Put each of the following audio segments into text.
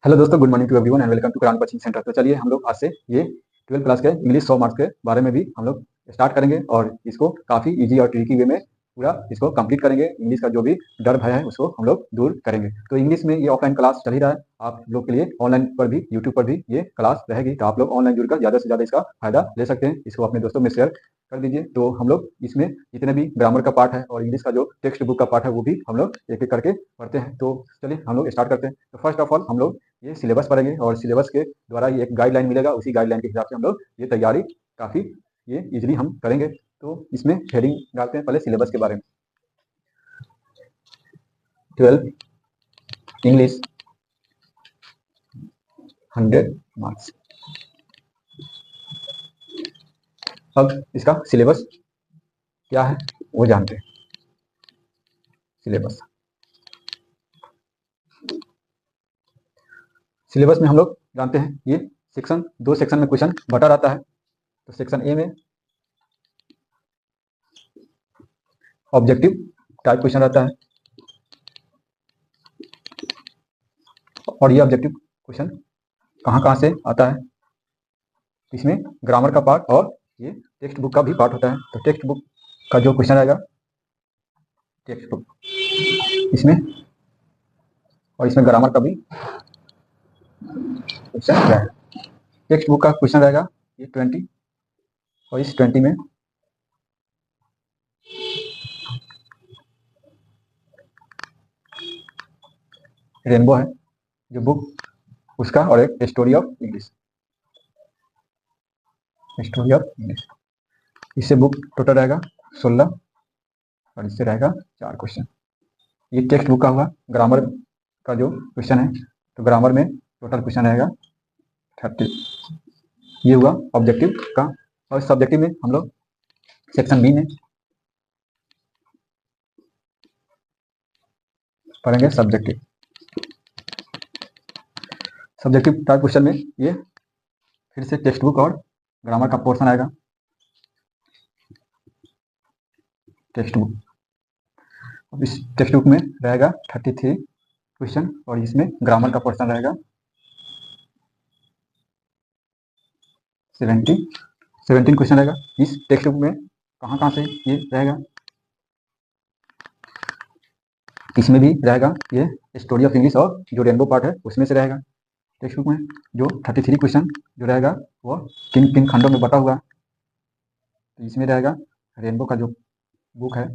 Hello दोस्तों, good morning to everyone and welcome to Quran coaching centre. तो चलिए हम लोग आज से ये 12 क्लास के इंग्लिश 100 मार्क्स के बारे में भी हम लोग स्टार्ट करेंगे और इसको काफ़ी इजी और ट्रिकी वे में पूरा इसको कंप्लीट करेंगे। इंग्लिश का जो भी डर भय है उसको हम लोग दूर करेंगे। तो इंग्लिश में ये ऑफलाइन क्लास चल ही रहा है, आप लोग के लिए ऑनलाइन पर भी यूट्यूब पर भी ये क्लास रहेगी। तो आप लोग ऑनलाइन जुड़कर ज़्यादा से ज़्यादा इसका फायदा ले सकते हैं। इसको अपने दोस्तों में शेयर कर दीजिए। तो हम लोग इसमें जितने भी ग्रामर का पार्ट है और इंग्लिश का जो टेक्स्ट बुक का पार्ट है वो भी हम लोग एक एक करके पढ़ते हैं। तो चलिए हम लोग स्टार्ट करते हैं। तो फर्स्ट ऑफ ऑल हम लोग ये सिलेबस पढ़ेंगे और सिलेबस के द्वारा ये एक गाइडलाइन मिलेगा, उसी गाइडलाइन के हिसाब से हम लोग ये तैयारी काफ़ी ये इजीली हम करेंगे। तो इसमें हेडिंग डालते हैं पहले सिलेबस के बारे में। 12 इंग्लिश 100 मार्क्स। अब इसका सिलेबस क्या है वो जानते हैं। सिलेबस में हम लोग जानते हैं ये सेक्शन, 2 सेक्शन में क्वेश्चन बटा रहता है। तो सेक्शन ए में ऑब्जेक्टिव टाइप क्वेश्चन रहता है और ये ऑब्जेक्टिव क्वेश्चन कहाँ कहाँ से आता है। इसमें ग्रामर का पार्ट और ये टेक्स्ट बुक का भी पार्ट होता है। तो टेक्स्ट बुक का जो क्वेश्चन आएगा, टेक्स्ट बुक इसमें और इसमें ग्रामर का भी क्वेश्चन रहेगा। टेक्स्ट बुक का क्वेश्चन रहेगा ये 20 और इस 20 में रेनबो है जो बुक उसका और एक story of English, story of English. इससे बुक टोटल रहेगा 16 और इससे रहेगा 4 क्वेश्चन। ये टेक्स्ट बुक का हुआ। ग्रामर का जो क्वेश्चन है तो ग्रामर में टोटल क्वेश्चन रहेगा 30। ये हुआ ऑब्जेक्टिव का। और सब्जेक्टिव में हम लोग सेक्शन बी में पढ़ेंगे सब्जेक्टिव। सब्जेक्टिव टाइप क्वेश्चन में ये फिर से टेक्स्ट बुक और ग्रामर का पोर्शन आएगा। टेक्स्ट बुक, इस टेक्स्ट बुक में रहेगा 33 क्वेश्चन और इसमें ग्रामर का पोर्शन रहेगा 17 क्वेश्चन रहेगा। इस टेक्स्ट बुक में कहाँ कहाँ से ये रहेगा, इसमें भी रहेगा ये स्टोरी ऑफ इंग्लिश और जो रेनबो पार्ट है उसमें से रहेगा। टेक्स्ट बुक में जो 33 क्वेश्चन जो रहेगा वो किन किन खंडों में बटा हुआ है। तो इसमें रहेगा रेनबो का जो बुक है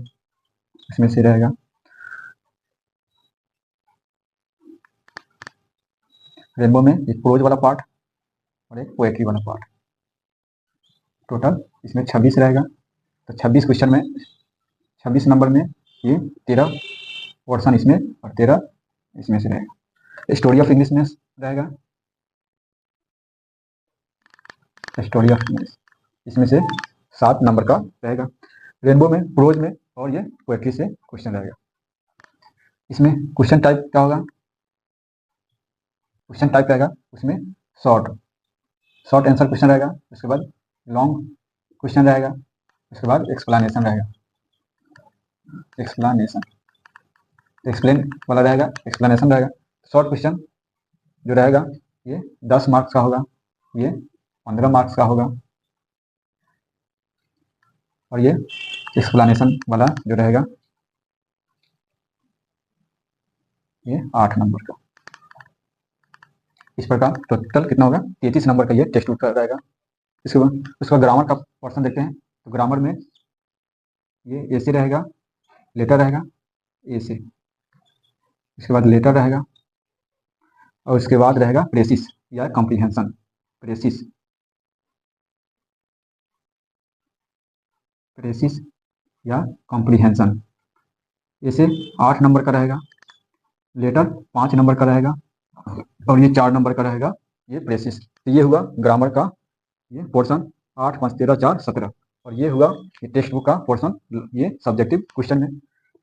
इसमें से रहेगा रेनबो में एक प्रोज वाला पार्ट और एक पोएट्री वाला पार्ट। टोटल इसमें 26 रहेगा। तो 26 क्वेश्चन में 26 नंबर में ये 13 पोर्शन इसमें और 13 इसमें से रहेगा। स्टोरी ऑफ इंग्लिश में रहेगा स्टोरी ऑफ इंग्लिश, इसमें से 7 नंबर का रहेगा। रेनबो में प्रोज में और ये पोएट्री से क्वेश्चन रहेगा। इसमें क्वेश्चन टाइप क्या होगा, क्वेश्चन टाइप रहेगा उसमें शॉर्ट आंसर क्वेश्चन रहेगा। उसके बाद लॉन्ग क्वेश्चन रहेगा। उसके बाद एक्सप्लेनेशन रहेगा। एक्सप्लेन वाला रहेगा, एक्सप्लेनेशन रहेगा। शॉर्ट क्वेश्चन जो रहेगा ये 10 मार्क्स का होगा, ये 15 मार्क्स का होगा और ये एक्सप्लेनेशन वाला जो रहेगा ये 8 नंबर का। इस प्रकार टोटल कितना होगा, 33 नंबर का ये टेक्स्ट बुक का रहेगा। इसके बाद उसका ग्रामर का पोर्शन देखते हैं। तो ग्रामर में ये ऐसे रहेगा, लेटर रहेगा ऐसे, इसके बाद लेटर रहेगा और उसके बाद रहेगा प्रेसिस या कॉम्प्रिहेंशन। प्रेसिस या कॉम्प्रिहेंशन ऐसे 8 नंबर का रहेगा। लेटर 5 नंबर का रहेगा और ये 4 नंबर का रहेगा ये प्रेसिस। तो ये हुआ ग्रामर का ये पोर्शन 8, 5, 13, 4, 17। और ये हुआ ये टेक्स्ट बुक का पोर्शन, ये सब्जेक्टिव क्वेश्चन है।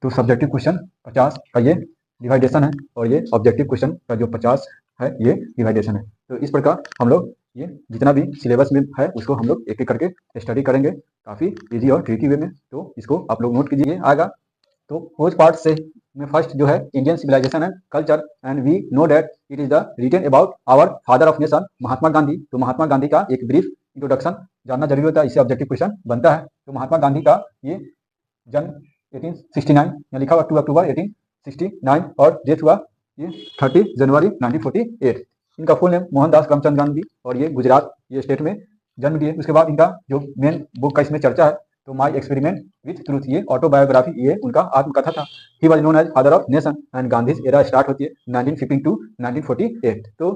तो सब्जेक्टिव क्वेश्चन 50 का ये डिवाइडेशन है और ये ऑब्जेक्टिव क्वेश्चन का जो 50 है ये डिवाइडेशन है। तो इस प्रकार हम लोग ये जितना भी सिलेबस में है उसको हम लोग एक एक करके स्टडी करेंगे काफ़ी इजी और ट्रिकी वे में। तो इसको आप लोग नोट कीजिए आएगा। तो खोज पार्ट से में फर्स्ट जो है Indian civilisation and culture, and we know that it is the written about our father of nation Mahatma Gandhi. तो महात्मा गांधी का एक ब्रीफ इंट्रोडक्शन जानना जरूरी होता है, इससे ऑब्जेक्टिव क्वेश्चन बनता है। तो महात्मा गांधी का ये जन्म 1869 यहाँ लिखा हुआ 2 अक्टूबर 1869 और डेथ हुआ ये 30 जनवरी 1948। इनका फुल नेम मोहनदास करमचंद गांधी और ये गुजरात ये स्टेट में जन्म लिए। उसके बाद इनका जो मेन बुक का इसमें चर्चा है तो माई एक्सपेरिमेंट विथ ट्रूथ, ये ऑटोबायोग्राफी, ये उनका आत्मकथा था। He was known as father of nation and Gandhi era start होती है 1915 टू 1948। तो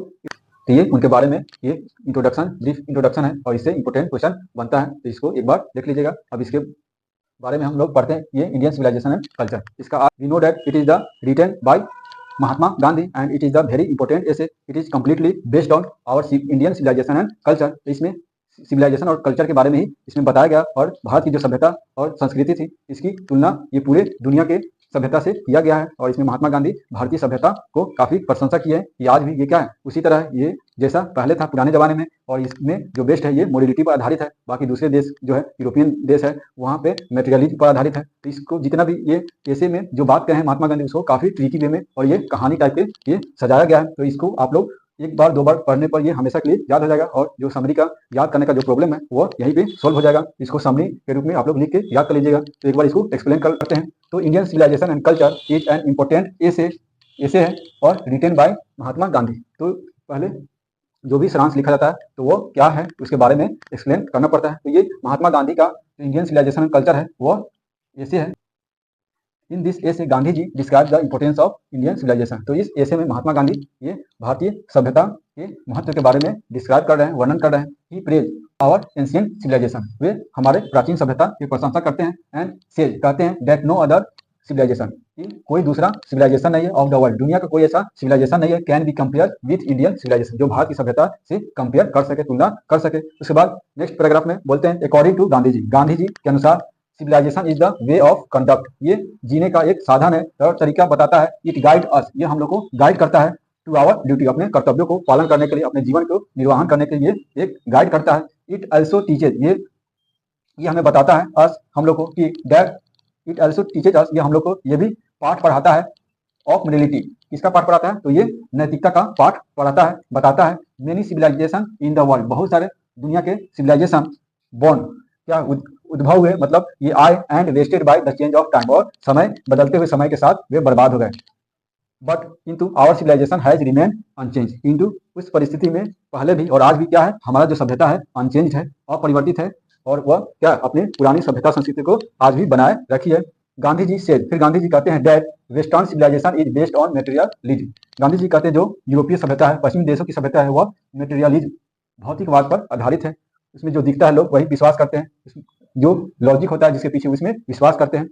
ये उनके बारे में ये इंट्रोडक्शन ब्रीफ इंट्रोडक्शन है और इससे इंपोर्टेंट क्वेश्चन बनता है, तो इसको एक बार देख लीजिएगा। अब इसके बारे में हम लोग पढ़ते हैं ये इंडियन सिविलाइजेशन एंड कल्चर। इसका we know that it is the written by Mahatma Gandhi and it is the very important essay, it is completely based on our Indian civilisation and culture. तो इसमें सिविलाइजेशन और कल्चर के बारे में ही इसमें बताया गया और भारत की जो सभ्यता और संस्कृति थी इसकी तुलना ये पूरे दुनिया के सभ्यता से किया गया है। और इसमें महात्मा गांधी भारतीय सभ्यता को काफी प्रशंसा की है कि आज भी ये क्या है उसी तरह है ये जैसा पहले था पुराने जमाने में, और इसमें जो बेस्ट है ये मोरलिटी पर आधारित है। बाकी दूसरे देश जो है यूरोपियन देश है वहाँ पे मेटेरियलिज्म पर आधारित है। तो इसको जितना भी ये ऐसे में जो बात कहे हैं महात्मा गांधी उसको काफी ट्रिकी वे में और ये कहानी टाइप के ये सजाया गया है। तो इसको आप लोग एक बार दो बार पढ़ने पर ये हमेशा के लिए याद हो जाएगा और जो समरी का याद करने का जो प्रॉब्लम है वो यहीं पे सोल्व हो जाएगा। इसको समरी के रूप में आप लोग लिख के याद कर लीजिएगा। तो एक बार इसको एक्सप्लेन करते हैं। तो Indian civilisation and culture is an important essay है और रिटेन बाय महात्मा गांधी। तो पहले जो भी सारांश लिखा जाता है तो वो क्या है उसके बारे में एक्सप्लेन करना पड़ता है। तो ये महात्मा गांधी का इंडियन सिविलाइजेशन एंड कल्चर है वो ऐसे है। In this essay Gandhi ji describe the importance of Indian civilisation. तो इस ऐसे में महात्मा गांधी ये भारतीय सभ्यता के महत्व के बारे में डिस्क्राइब कर रहे हैं, वर्णन कर रहे हैं। ही प्रेज आवर एंशिएंट सिविलाइजेशन, वे हमारे प्राचीन सभ्यता की प्रशंसा करते हैं। एंड सेज कहते हैं दैट नो अदर सिविलाइजेशन, कोई दूसरा सिविलाइजेशन नहीं है ऑफ द वर्ल्ड, दुनिया का कोई ऐसा सिविलाइजेशन नहीं है can be compare with Indian civilisation, जो भारत की सभ्यता से कंपेयर कर सके, तुलना कर सके। उसके बाद नेक्स्ट पैराग्राफ में बोलते हैं अकॉर्डिंग टू गांधी जी के अनुसार civilisation is the way of conduct, ये जीने का एक साधन है और तरीका बताता है। इट गाइड अस, ये हम लोग को गाइड करता है टू आवर ड्यूटी, अपने कर्तव्यों को पालन करने के लिए, अपने जीवन को निर्वाहन करने के लिए एक गाइड करता है। इट ऑल्सो टीचेज, ये हमें बताता है अस हम लोग को कि दैट इट ऑल्सो टीचेज अस, ये हम लोग को ये भी पाठ पढ़ाता है ऑफ मोरलिटी, किसका पाठ पढ़ाता है तो ये नैतिकता का पाठ पढ़ाता है, बताता है। Many civilisation in the world, बहुत सारे दुनिया के सिविलाइजेशन बॉर्न क्या उद्भव हुए, मतलब ये आए and wasted by the change of time, और समय बदलते हुए समय के साथ वे बर्बाद हो गए। बट किंतु our civilisation has remain unchange, किंतु उस परिस्थिति में पहले भी और आज भी क्या है हमारा जो सभ्यता है अनचेंज है, अपरिवर्तित है, और वह क्या अपनी पुरानी सभ्यता संस्कृति को आज भी बनाए रखी है। गांधी जी से फिर गांधी जी कहते हैं that western civilization is based on materialism, Gandhi ji कहते हैं जो यूरोपीय सभ्यता है, पश्चिमी देशों की सभ्यता है, वह मेटेरियलिज्म भौतिकवाद पर आधारित है। उसमें जो दिखता है लोग वही विश्वास करते हैं, जो लॉजिक होता है जिसके पीछे उसमें विश्वास करते हैं।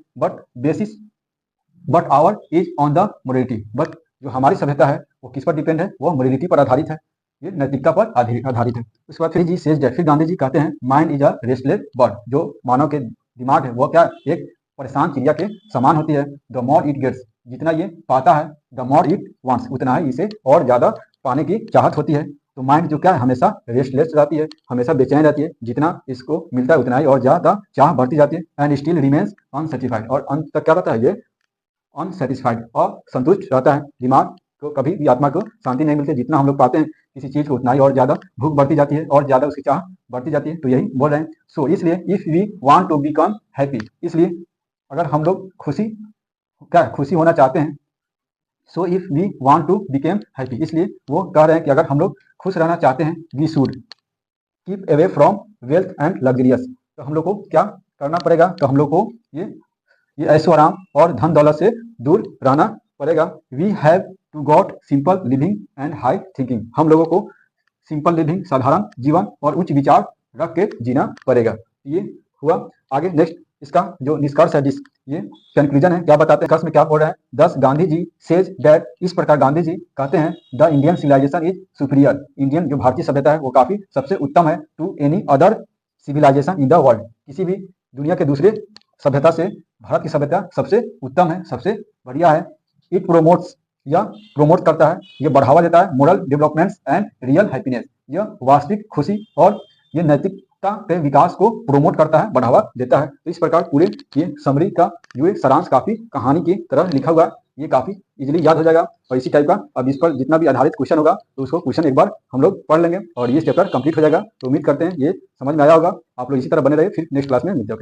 But our is on the morality, but जो हमारी सभ्यता है वो किस पर डिपेंड है, वो मोरलिटी पर आधारित है, ये नैतिकता पर आधारित है। उसके बाद फिर जी सेज दैट, फिर गांधी जी कहते हैं mind is a restless bird, जो मानव के दिमाग है वो क्या एक परेशान चिड़िया के समान होती है। द मोर इट गेट्स, जितना ये पाता है, द मोर इट वांट्स, उतना ही इसे और ज्यादा पाने की चाहत होती है। तो माइंड जो क्या है हमेशा रेस्टलेस रहती है, हमेशा बेचैन रहती है, जितना इसको मिलता है उतना ही और ज्यादा चाह बढ़ती जाती है। एंड स्टिल रिमेन्स अनसेटिस्फाइड, और अंत तक क्या रहता है ये अनसेटिस्फाइड, और संतुष्ट रहता है। दिमाग को कभी भी आत्मा को शांति नहीं मिलती, जितना हम लोग पाते हैं किसी चीज को उतना ही और ज्यादा भूख बढ़ती जाती है और ज्यादा उसकी चाह बढ़ती जाती है। तो यही बोल रहे हैं। सो इसलिए if we want to become happy, इसलिए अगर हम लोग खुशी होना चाहते हैं, so if we want to became happy, इसलिए वो कह रहे हैं कि अगर हम लोग खुश रहना चाहते हैं we should keep away from wealth and luxurious, तो हम लोग को क्या करना पड़ेगा, तो हम लोग को ये ऐशो आराम और धन दौलत से दूर रहना पड़ेगा। We have to got simple living and high thinking, हम लोगों को सिंपल लिविंग साधारण जीवन और उच्च विचार रख के जीना पड़ेगा। ये हुआ। आगे नेक्स्ट इसका जो निष्कर्ष है, ये कंक्लूजन है, क्या बताते हैं निष्कर्ष में क्या बोल रहे हैं। दस गांधी जी सेज दैट, इस प्रकार गांधी जी कहते हैं the Indian civilisation is superior, Indian जो भारतीय सभ्यता है वो काफी सबसे उत्तम है to any other civilisation in the world, किसी भी दुनिया के दूसरे सभ्यता से भारत की सभ्यता सबसे उत्तम है, सबसे बढ़िया है। इट प्रोमोट्स, या प्रोमोट करता है, ये बढ़ावा देता है moral developments and real happiness, यह वास्तविक खुशी और ये नैतिकता के विकास को प्रोमोट करता है, बढ़ावा देता है। तो इस प्रकार पूरे ये समरी का जो सारांश काफी कहानी की तरह लिखा हुआ, ये काफ़ी इजीली याद हो जाएगा। और इसी टाइप का अब इस पर जितना भी आधारित क्वेश्चन होगा तो उसको क्वेश्चन एक बार हम लोग पढ़ लेंगे और ये चैप्टर कंप्लीट हो जाएगा। तो उम्मीद करते हैं ये समझ में आया होगा। आप लोग इसी तरह बने रहिए, फिर नेक्स्ट क्लास में मिलते हैं।